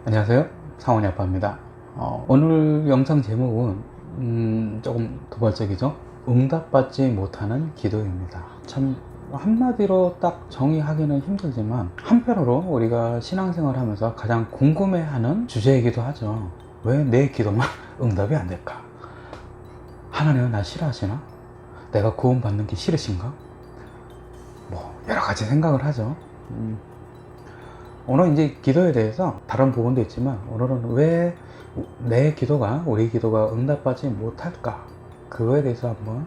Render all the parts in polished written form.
안녕하세요, 상원이 아빠입니다. 오늘 영상 제목은 조금 도발적이죠. 응답받지 못하는 기도입니다. 참 한마디로 딱 정의하기는 힘들지만 한편으로 우리가 신앙생활을 하면서 가장 궁금해하는 주제이기도 하죠. 왜 내 기도만 응답이 안 될까? 하나님은 나 싫어하시나? 내가 구원받는 게 싫으신가? 뭐 여러 가지 생각을 하죠. 오늘 이제 기도에 대해서 다른 부분도 있지만 오늘은 왜 내 기도가, 우리 기도가 응답받지 못할까, 그거에 대해서 한번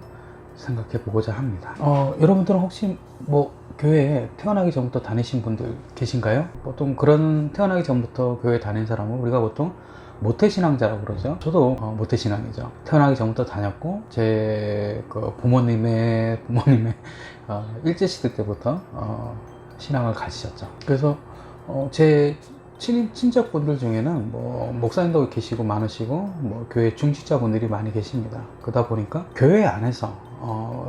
생각해 보고자 합니다. 여러분들은 혹시 뭐 교회에 태어나기 전부터 다니신 분들 계신가요? 보통 그런 태어나기 전부터 교회 다닌 사람은 우리가 보통 모태신앙자라고 그러죠. 저도 모태신앙이죠. 태어나기 전부터 다녔고 제 부모님의 일제시대 때부터 신앙을 가지셨죠. 그래서 제 친척분들 중에는 뭐 목사님도 계시고 많으시고 뭐 교회 중직자분들이 많이 계십니다. 그러다 보니까 교회 안에서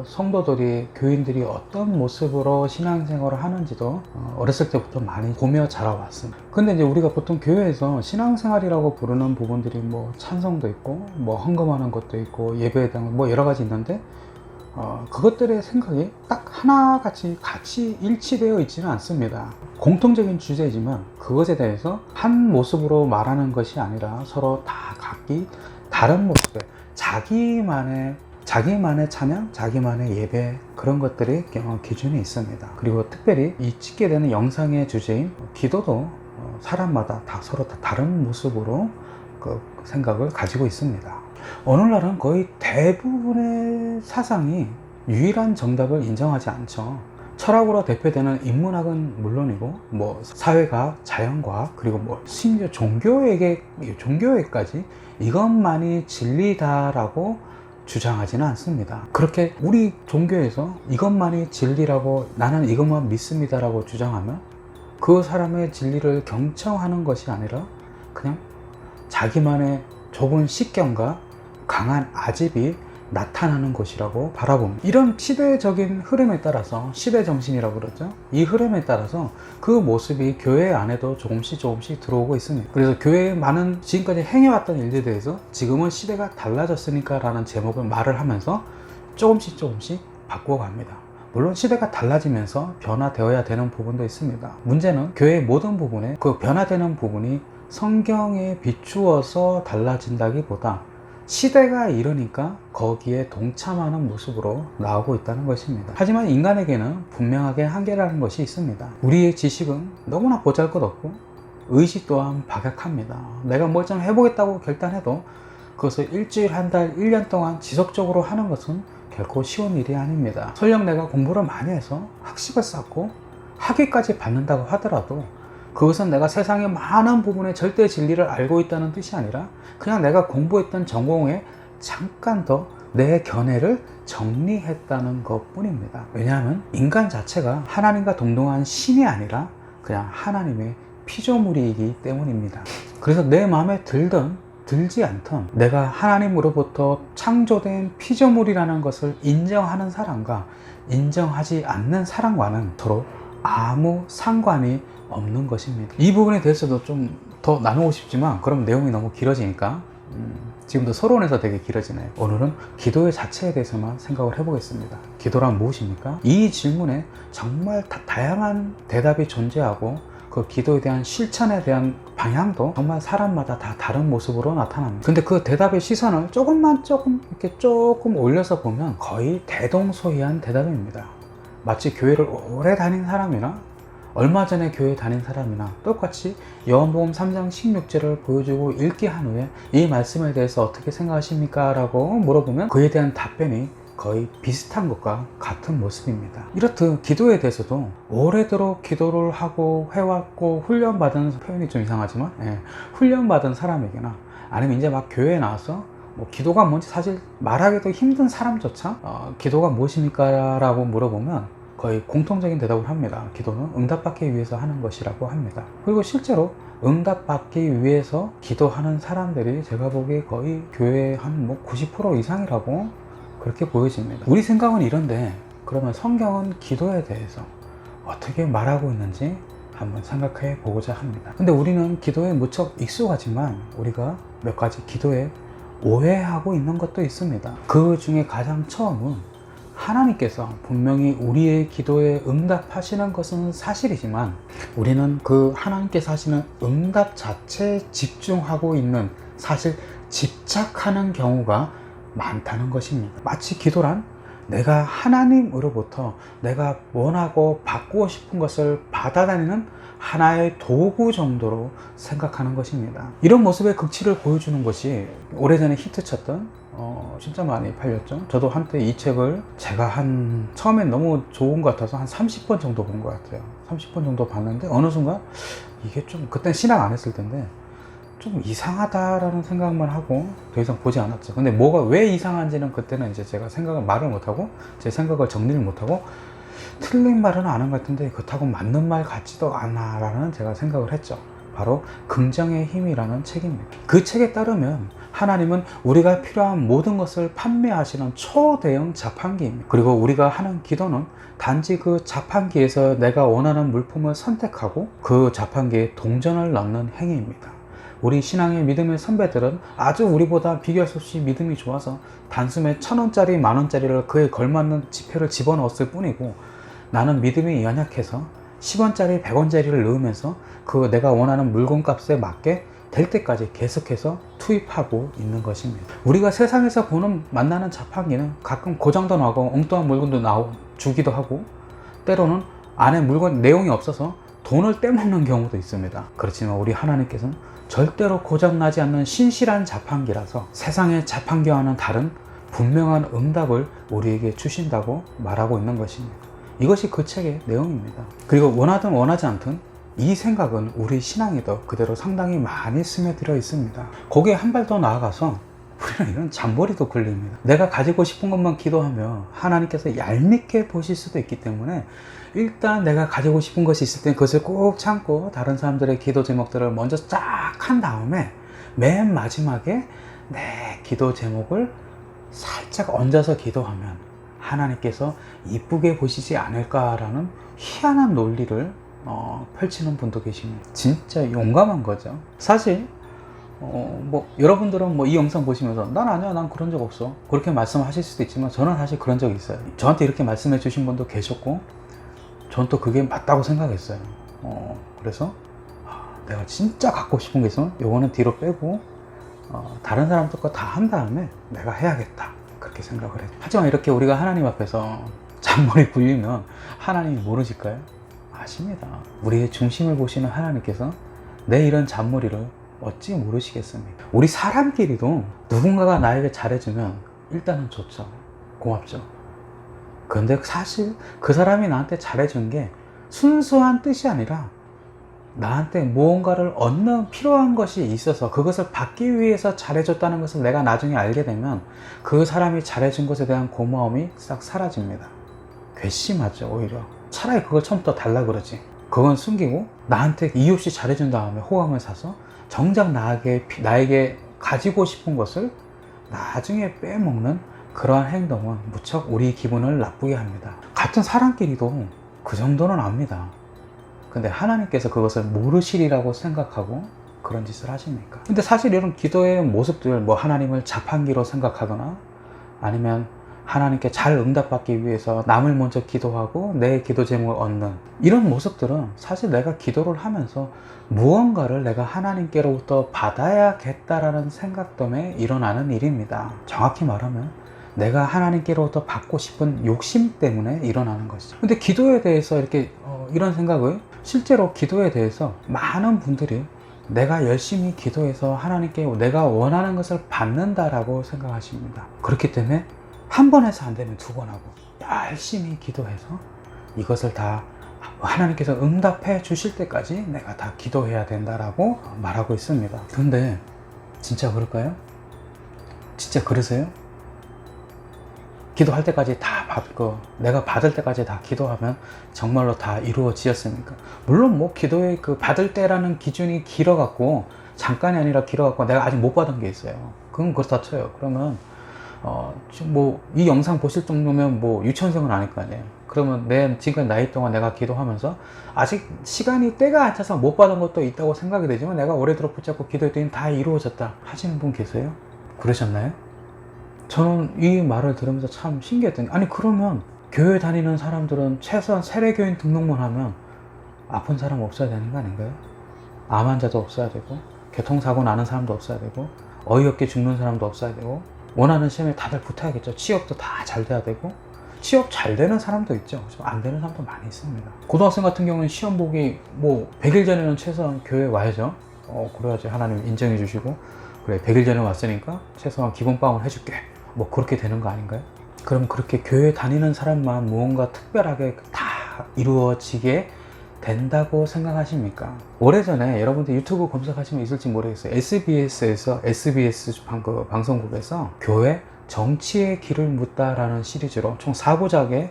성도들이, 교인들이 어떤 모습으로 신앙생활을 하는지도 어렸을 때부터 많이 보며 자라왔습니다. 근데 이제 우리가 보통 교회에서 신앙생활이라고 부르는 부분들이 뭐 찬송도 있고 뭐 헌금하는 것도 있고 예배에 대한 뭐 여러 가지 있는데 그것들의 생각이 딱 하나같이 같이 일치되어 있지는 않습니다. 공통적인 주제이지만 그것에 대해서 한 모습으로 말하는 것이 아니라 서로 다 각기 다른 모습의 자기만의 찬양, 자기만의 예배, 그런 것들이 기준이 있습니다. 그리고 특별히 이 찍게 되는 영상의 주제인 기도도 사람마다 다 서로 다 다른 모습으로 그 생각을 가지고 있습니다. 오늘날은 거의 대부분의 사상이 유일한 정답을 인정하지 않죠. 철학으로 대표되는 인문학은 물론이고 뭐 사회과학, 자연과학, 그리고 뭐 심지어 종교에까지 이것만이 진리다라고 주장하지는 않습니다. 그렇게 우리 종교에서 이것만이 진리라고, 나는 이것만 믿습니다라고 주장하면 그 사람의 진리를 경청하는 것이 아니라 그냥 자기만의 좁은 식견과 강한 아집이 나타나는 것이라고 바라봅니다. 이런 시대적인 흐름에 따라서, 시대정신이라고 그러죠. 이 흐름에 따라서 그 모습이 교회 안에도 조금씩 들어오고 있습니다. 그래서 교회의 많은 지금까지 행해왔던 일들에 대해서 지금은 시대가 달라졌으니까 라는 제목을 말을 하면서 조금씩 바꾸어 갑니다. 물론 시대가 달라지면서 변화되어야 되는 부분도 있습니다. 문제는 교회의 모든 부분에 그 변화되는 부분이 성경에 비추어서 달라진다기보다 시대가 이러니까 거기에 동참하는 모습으로 나오고 있다는 것입니다. 하지만 인간에게는 분명하게 한계라는 것이 있습니다. 우리의 지식은 너무나 보잘것없고 의식 또한 박약합니다. 내가 뭘 좀 해보겠다고 결단해도 그것을 일주일, 한 달, 1년 동안 지속적으로 하는 것은 결코 쉬운 일이 아닙니다. 설령 내가 공부를 많이 해서 학식을 쌓고 학위까지 받는다고 하더라도 그것은 내가 세상의 많은 부분의 절대 진리를 알고 있다는 뜻이 아니라 그냥 내가 공부했던 전공에 잠깐 더 내 견해를 정리했다는 것 뿐입니다. 왜냐하면 인간 자체가 하나님과 동등한 신이 아니라 그냥 하나님의 피조물이기 때문입니다. 그래서 내 마음에 들든 들지 않던 내가 하나님으로부터 창조된 피조물이라는 것을 인정하는 사람과 인정하지 않는 사람과는 서로 아무 상관이 없는 것입니다. 이 부분에 대해서도 좀 더 나누고 싶지만 그럼 내용이 너무 길어지니까 지금도 서론에서 되게 길어지네요. 오늘은 기도의 자체에 대해서만 생각을 해보겠습니다. 기도란 무엇입니까? 이 질문에 정말 다양한 대답이 존재하고 그 기도에 대한 실천에 대한 방향도 정말 사람마다 다 다른 모습으로 나타납니다. 근데 그 대답의 시선을 조금 올려서 보면 거의 대동소이한 대답입니다. 마치 교회를 오래 다닌 사람이나 얼마 전에 교회 다닌 사람이나 똑같이 요한복음 3장 16절을 보여주고 읽기 한 후에 이 말씀에 대해서 어떻게 생각하십니까? 라고 물어보면 그에 대한 답변이 거의 비슷한 것과 같은 모습입니다. 이렇듯 기도에 대해서도 오래도록 기도를 하고 해왔고 훈련받은, 표현이 좀 이상하지만 훈련받은 사람에게나 아니면 이제 막 교회에 나와서 뭐 기도가 뭔지 사실 말하기도 힘든 사람조차 기도가 무엇입니까? 라고 물어보면 거의 공통적인 대답을 합니다. 기도는 응답받기 위해서 하는 것이라고 합니다. 그리고 실제로 응답받기 위해서 기도하는 사람들이 제가 보기에 거의 교회의 한 90% 이상이라고 그렇게 보여집니다. 우리 생각은 이런데 그러면 성경은 기도에 대해서 어떻게 말하고 있는지 한번 생각해 보고자 합니다. 근데 우리는 기도에 무척 익숙하지만 우리가 몇 가지 기도에 오해하고 있는 것도 있습니다. 그 중에 가장 처음은 하나님께서 분명히 우리의 기도에 응답하시는 것은 사실이지만 우리는 그 하나님께서 하시는 응답 자체에 집중하고 있는, 사실 집착하는 경우가 많다는 것입니다. 마치 기도란 내가 하나님으로부터 내가 원하고 받고 싶은 것을 받아다니는 하나의 도구 정도로 생각하는 것입니다. 이런 모습의 극치를 보여주는 것이 오래전에 히트쳤던 진짜 많이 팔렸죠. 저도 한때 이 책을 제가 처음엔 너무 좋은 것 같아서 한 30번 정도 본 것 같아요. 30번 정도 봤는데 어느 순간 이게 좀, 그땐 신앙 안 했을 텐데 좀 이상하다라는 생각만 하고 더 이상 보지 않았죠. 근데 뭐가 왜 이상한지는 그때는 이제 제가 말을 못하고 제 생각을 정리를 못하고 틀린 말은 아는 것 같은데 그렇다고 맞는 말 같지도 않아라는 제가 생각을 했죠. 바로 긍정의 힘이라는 책입니다. 그 책에 따르면 하나님은 우리가 필요한 모든 것을 판매하시는 초대형 자판기입니다. 그리고 우리가 하는 기도는 단지 그 자판기에서 내가 원하는 물품을 선택하고 그 자판기에 동전을 넣는 행위입니다. 우리 신앙의 믿음의 선배들은 아주 우리보다 비교할 수 없이 믿음이 좋아서 단숨에 1,000원짜리, 만원짜리를 그에 걸맞는 지폐를 집어넣었을 뿐이고, 나는 믿음이 연약해서 10원짜리, 100원짜리를 넣으면서 그 내가 원하는 물건값에 맞게 될 때까지 계속해서 투입하고 있는 것입니다. 우리가 세상에서 만나는 자판기는 가끔 고장도 나고 엉뚱한 물건도 주기도 하고, 때로는 안에 물건 내용이 없어서 돈을 떼먹는 경우도 있습니다. 그렇지만 우리 하나님께서는 절대로 고장나지 않는 신실한 자판기라서 세상의 자판기와는 다른 분명한 응답을 우리에게 주신다고 말하고 있는 것입니다. 이것이 그 책의 내용입니다. 그리고 원하든 원하지 않든 이 생각은 우리 신앙에도 그대로 상당히 많이 스며들어 있습니다. 거기에 한 발 더 나아가서 우리는 이런 잔머리도 걸립니다. 내가 가지고 싶은 것만 기도하며 하나님께서 얄밉게 보실 수도 있기 때문에 일단 내가 가지고 싶은 것이 있을 때 그것을 꼭 참고 다른 사람들의 기도 제목들을 먼저 쫙 한 다음에 맨 마지막에 내 기도 제목을 살짝 얹어서 기도하면 하나님께서 이쁘게 보시지 않을까라는 희한한 논리를 펼치는 분도 계십니다. 진짜 용감한 거죠. 사실 여러분들은 이 영상 보시면서 난 아니야, 난 그런 적 없어, 그렇게 말씀하실 수도 있지만 저는 사실 그런 적이 있어요. 저한테 이렇게 말씀해 주신 분도 계셨고 전 또 그게 맞다고 생각했어요. 그래서 내가 진짜 갖고 싶은 게 있으면 요거는 뒤로 빼고 다른 사람들 거 다 한 다음에 내가 해야겠다, 그렇게 생각을 했죠. 하지만 이렇게 우리가 하나님 앞에서 잔머리 굴리면 하나님이 모르실까요? 아십니다. 우리의 중심을 보시는 하나님께서 내 이런 잔머리를 어찌 모르시겠습니까? 우리 사람끼리도 누군가가 나에게 잘해주면 일단은 좋죠. 고맙죠. 그런데 사실 그 사람이 나한테 잘해준 게 순수한 뜻이 아니라 나한테 무언가를 얻는 필요한 것이 있어서 그것을 받기 위해서 잘해줬다는 것을 내가 나중에 알게 되면 그 사람이 잘해준 것에 대한 고마움이 싹 사라집니다. 괘씸하죠. 오히려 차라리 그걸 처음부터 달라 그러지. 그건 숨기고 나한테 이유 없이 잘해준 다음에 호감을 사서 정작 나에게 가지고 싶은 것을 나중에 빼먹는 그러한 행동은 무척 우리 기분을 나쁘게 합니다. 같은 사람끼리도 그 정도는 압니다. 근데 하나님께서 그것을 모르시리라고 생각하고 그런 짓을 하십니까? 근데 사실 이런 기도의 모습들, 하나님을 자판기로 생각하거나 아니면 하나님께 잘 응답받기 위해서 남을 먼저 기도하고 내 기도 제목을 얻는 이런 모습들은 사실 내가 기도를 하면서 무언가를 내가 하나님께로부터 받아야겠다라는 생각 때문에 일어나는 일입니다. 정확히 말하면 내가 하나님께로부터 받고 싶은 욕심 때문에 일어나는 것이죠. 근데 기도에 대해서 이런 생각을, 실제로 기도에 대해서 많은 분들이 내가 열심히 기도해서 하나님께 내가 원하는 것을 받는다라고 생각하십니다. 그렇기 때문에 한 번 해서 안 되면 두 번 하고 열심히 기도해서 이것을 다 하나님께서 응답해 주실 때까지 내가 다 기도해야 된다라고 말하고 있습니다. 그런데 진짜 그럴까요? 진짜 그러세요? 기도할 때까지 다 받고 내가 받을 때까지 다 기도하면 정말로 다 이루어지었습니까? 물론 기도의 그 받을 때라는 기준이 길어갖고 잠깐이 아니라 길어갖고 내가 아직 못 받은 게 있어요. 그건 그렇다 쳐요. 그러면 이 영상 보실 정도면 유치원생은 아닐 거 아니에요. 그러면 내 지금까지 나이 동안 내가 기도하면서 아직 시간이 때가 안 차서 못 받은 것도 있다고 생각이 되지만 내가 오래도록 붙잡고 기도했더니 다 이루어졌다 하시는 분 계세요? 그러셨나요? 저는 이 말을 들으면서 참 신기했던 게, 아니 그러면 교회 다니는 사람들은 최소한 세례교인 등록만 하면 아픈 사람 없어야 되는 거 아닌가요? 암 환자도 없어야 되고, 교통사고 나는 사람도 없어야 되고, 어이없게 죽는 사람도 없어야 되고, 원하는 시험에 다들 붙어야겠죠. 취업도 다 잘 돼야 되고, 취업 잘 되는 사람도 있죠. 안 되는 사람도 많이 있습니다. 고등학생 같은 경우는 시험 보기 뭐 100일 전에는 최소한 교회에 와야죠. 그래야지 하나님 인정해 주시고, 그래 100일 전에 왔으니까 최소한 기본빵을 해줄게, 뭐 그렇게 되는 거 아닌가요? 그럼 그렇게 교회 다니는 사람만 무언가 특별하게 다 이루어지게 된다고 생각하십니까? 오래전에 여러분들 유튜브 검색하시면 있을지 모르겠어요. SBS에서 SBS 방송국에서 교회 정치의 길을 묻다라는 시리즈로 총 4부작의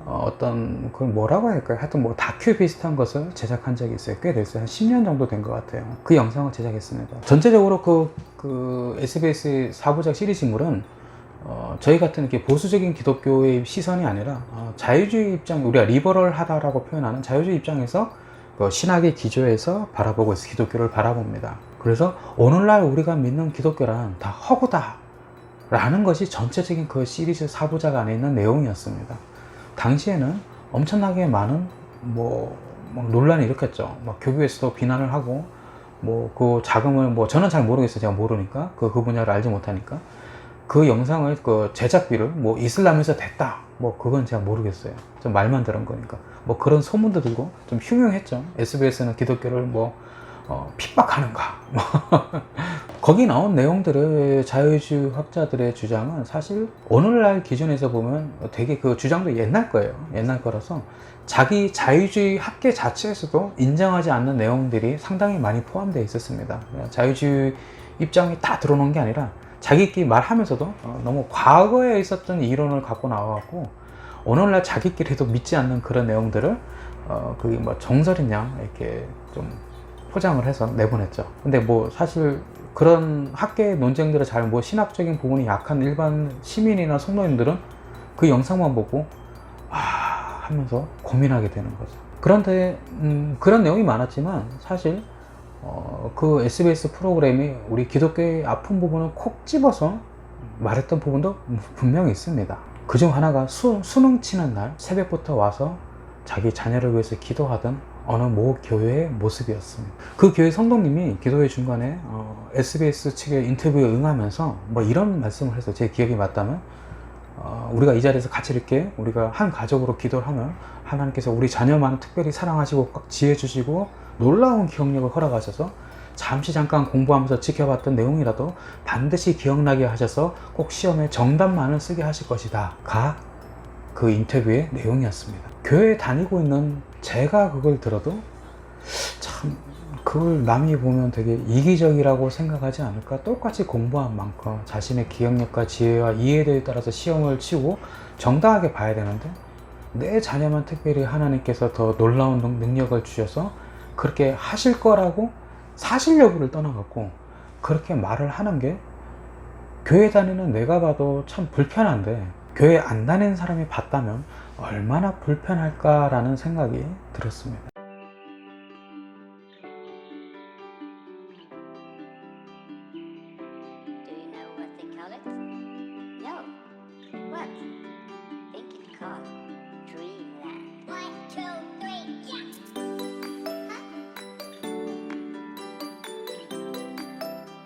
어떤 그걸 뭐라고 할까요? 하여튼 뭐 다큐 비슷한 것을 제작한 적이 있어요. 꽤 됐어요. 한 10년 정도 된 것 같아요. 그 영상을 제작했습니다. 전체적으로 그 SBS 4부작 시리즈물은 저희 같은 이렇게 보수적인 기독교의 시선이 아니라 자유주의 입장, 우리가 리버럴하다라고 표현하는 자유주의 입장에서 그 신학의 기조에서 바라보고 있어 기독교를 바라봅니다. 그래서 오늘날 우리가 믿는 기독교란 다 허구다 라는 것이 전체적인 그 시리즈 4부작 안에 있는 내용이었습니다. 당시에는 엄청나게 많은 막 논란이 일으켰죠. 막 교회에서도 비난을 하고, 뭐 그 자금을 저는 잘 모르겠어요. 제가 모르니까 그 분야를 알지 못하니까 그 영상을 그 제작비를 뭐 이슬람에서 댔다, 뭐 그건 제가 모르겠어요. 좀 말만 들은 거니까 뭐 그런 소문도 들고 좀 흉흉했죠. SBS는 기독교를 핍박하는가. 거기 나온 내용들의 자유주의 학자들의 주장은 사실 오늘날 기준에서 보면 되게 그 주장도 옛날 거예요. 옛날 거라서 자기 자유주의 학계 자체에서도 인정하지 않는 내용들이 상당히 많이 포함되어 있었습니다. 자유주의 입장이 다 들어오는 게 아니라 자기끼리 말하면서도 너무 과거에 있었던 이론을 갖고 나와갖고 오늘날 자기끼리도 믿지 않는 그런 내용들을 그게 뭐 정설인 양 이렇게 좀 포장을 해서 내보냈죠. 근데 뭐 사실 그런 학계의 논쟁들을 잘 신학적인 부분이 약한 일반 시민이나 성도님들은 그 영상만 보고 하면서 고민하게 되는 거죠. 그런데 그런 내용이 많았지만 사실 그 SBS 프로그램이 우리 기독교의 아픈 부분을 콕 집어서 말했던 부분도 분명히 있습니다. 그중 하나가 수능 치는 날 새벽부터 와서 자기 자녀를 위해서 기도하던 어느 모 교회의 모습이었습니다. 그 교회 성도님이 기도회 중간에 SBS 측의 인터뷰에 응하면서 뭐 이런 말씀을 해서 제 기억이 맞다면 우리가 이 자리에서 같이 이렇게 우리가 한 가족으로 기도를 하면 하나님께서 우리 자녀만 특별히 사랑하시고 꽉 지혜 주시고 놀라운 기억력을 허락하셔서 잠깐 공부하면서 지켜봤던 내용이라도 반드시 기억나게 하셔서 꼭 시험에 정답만을 쓰게 하실 것이다 가 그 인터뷰의 내용이었습니다. 교회에 다니고 있는 제가 그걸 들어도 참 그걸 남이 보면 되게 이기적이라고 생각하지 않을까. 똑같이 공부한 만큼 자신의 기억력과 지혜와 이해도에 따라서 시험을 치고 정당하게 봐야 되는데 내 자녀만 특별히 하나님께서 더 놀라운 능력을 주셔서 그렇게 하실 거라고 사실 여부를 떠나갖고 그렇게 말을 하는 게 교회 다니는 내가 봐도 참 불편한데 교회 안 다니는 사람이 봤다면 얼마나 불편할까라는 생각이 들었습니다.